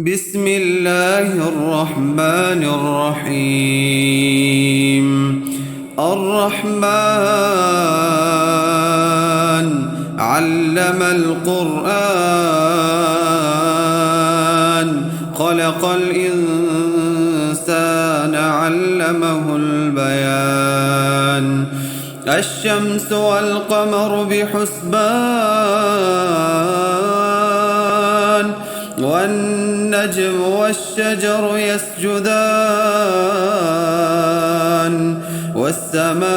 بسم الله الرحمن الرحيم. الرحمن علم القرآن خلق الإنسان علمه البيان. الشمس والقمر بحسبان والنجم والشجر يسجدان والسماء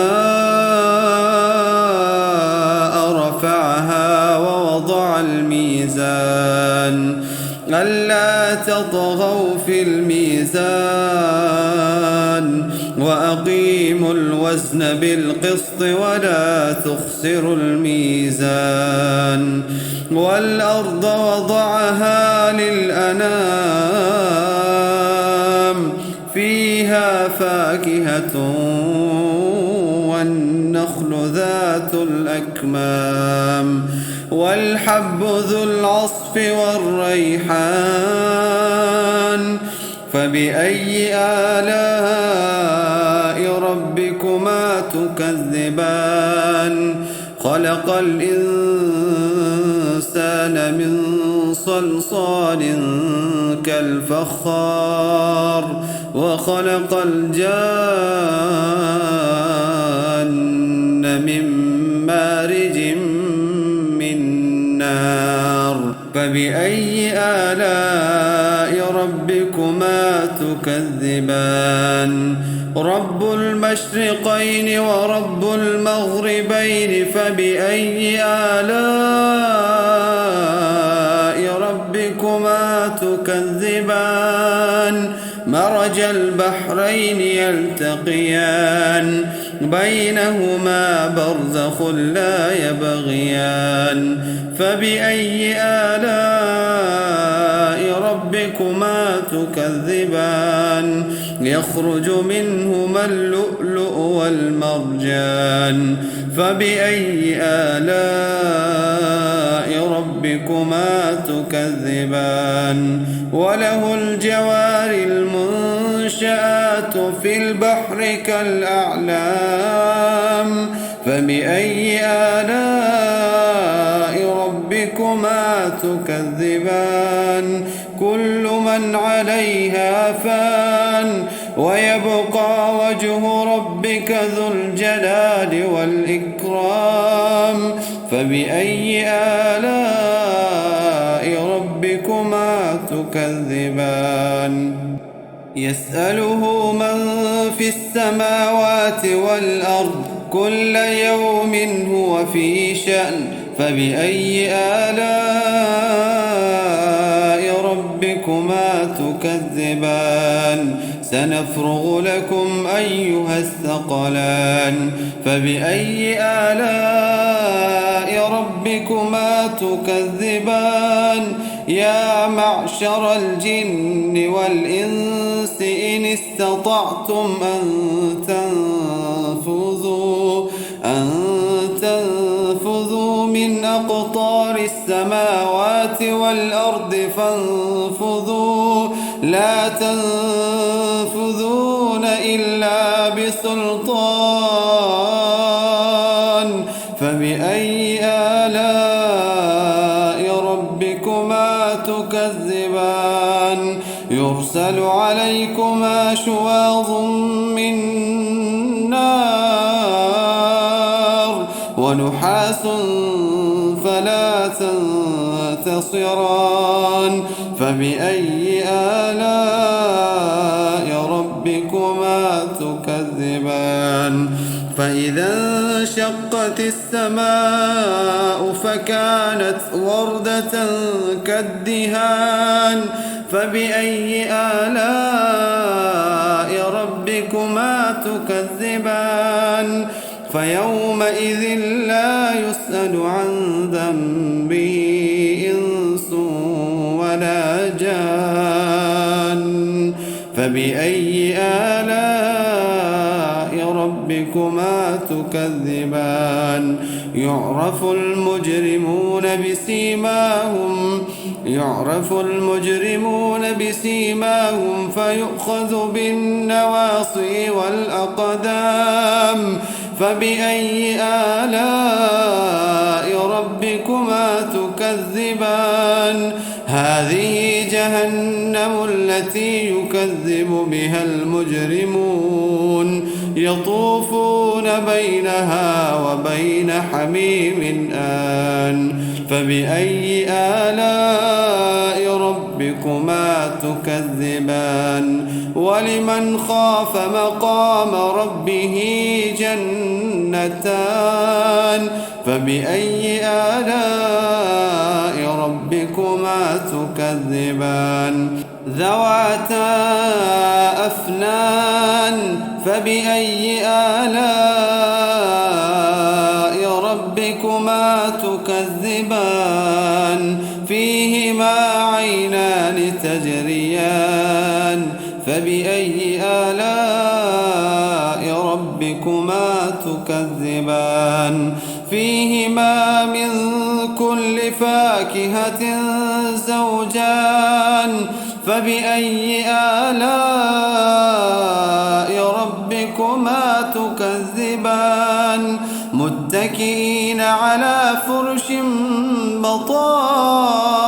رفعها ووضع الميزان ألا تطغوا في الميزان وأقيموا الوزن بالقسط ولا تخسروا الميزان. والأرض وضعها للأنام فيها فاكهة والنخل ذات الأكمام والحب ذو العصف والريحان. فبأي آلاء ربكما تكذبان؟ خلق الإنسان من صلصال كالفخار وخلق الجان من مارج من نار. فبأي آلاء ربكما تكذبان؟ رب المشرقين ورب المغربين فبأي آلاء ربكما تكذبان؟ مرج البحرين يلتقيان بينهما برزخ لا يبغيان. فبأي آلاء ربكما تكذبان؟ يخرج منهما اللؤلؤ والمرجان. فبأي آلاء ربكما تكذبان؟ وله الجوار المنشآت في البحر كالأعلام. فبأي آلاء ربكما تكذبان؟ كل من عليها فان ويبقى وجه ربك ذو الجلال والإكرام. فبأي آلاء ربكما تكذبان؟ يسأله من في السماوات والأرض كل يوم هو في شأن. فبأي آلاء ربكما تكذبان؟ سنفرغ لكم أيها الثقلان. فبأي آلاء ربكما تكذبان؟ يا معشر الجن والإنس إن استطعتم أن تنفذوا من أقطار السماوات والأرض فانفذوا لا تنفذون إلا بسلطان. فبأي آلاء ربكما تكذبان؟ يرسل عليكما شواظ من نار ونحاس فلا تنتصران. فبأي آلاء ربكما تكذبان؟ فإذا انشقت السماء فكانت وردة كالدهان. فبأي آلاء ربكما تكذبان؟ فيومئذ لا يسأل عن ذنبه إنس ولا جان. فبأي آلاء ربكما تكذبان؟ يعرف المجرمون بسيماهم يعرف المجرمون بسيماهم فيؤخذ بالنواصي والأقدام فبأي آلاء ربكما تكذبان هذه جهنم التي يكذب بها المجرمون يطوفون بينها وبين حميم آن فبأي آلاء ربكما تكذبان ولمن خاف مقام ربه جنتان فبأي آلاء ربكما تكذبان ذواتا أفنان فبأي آلاء ربكما تكذبان فيهما عينان تجريان فبأي آلاء ربكما تكذبان فيهما من كل فاكهة زوجان فبأي آلاء ربكما تكذبان متكئين على فرش بطائنها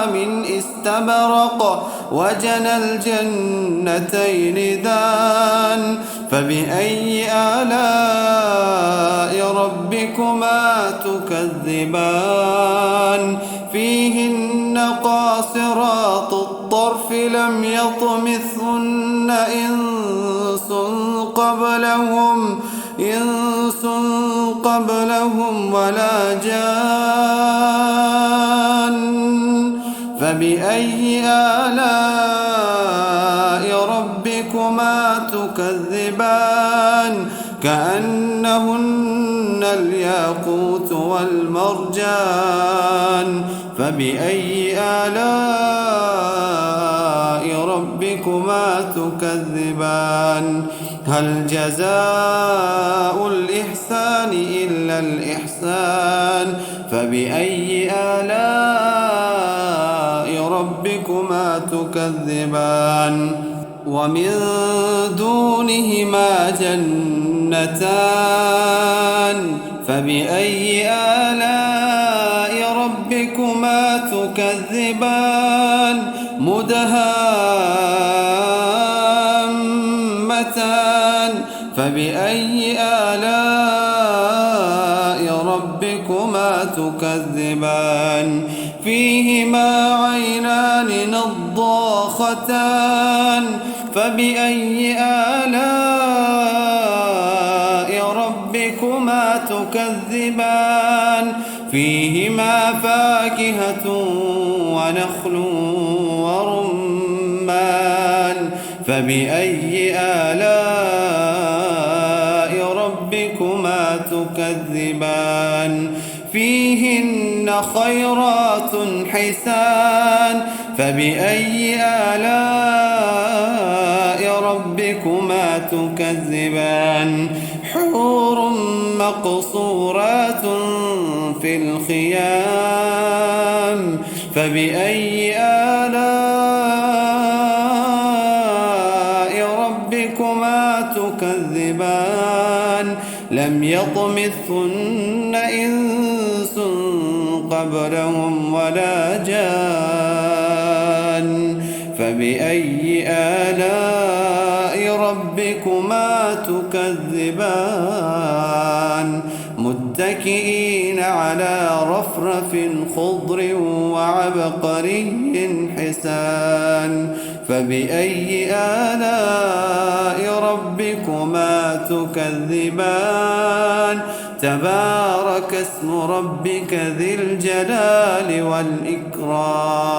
من استبرق وجنى الجنتين دان فبأي آلاء ربكما تكذبان فيهن قاصرات الطرف لم يطمثهن إنس قبلهم ولا جان فبأي آلاء ربكما تكذبان كأنهن الياقوت والمرجان فبأي آلاء ربكما تكذبان هل جزاء الإحسان إلا الإحسان فبأي آلاء ربكما تكذبان ومن دونهما جنتان فبأي آلاء ربكما تكذبان مدهامتان فبأي آلاء ربكما تكذبان فيهما عينان نضاختان فبأي آلاء ربكما تكذبان فيهما فاكهة ونخل ورمان فبأي آلاء ربكما تكذبان فيهن خيرات حسان فبأي آلاء ربكما تكذبان حور مقصورات في الخيام فبأي آلاء ربكما تكذبان لم يطمثهن إنس قبلهم ولا جان فبأي آلاء ربكما تكذبان متكئين على رفرف خضر وعبقري حسان فبأي آلاء ربكما تكذبان تبارك اسم ربك ذي الجلال والإكرام.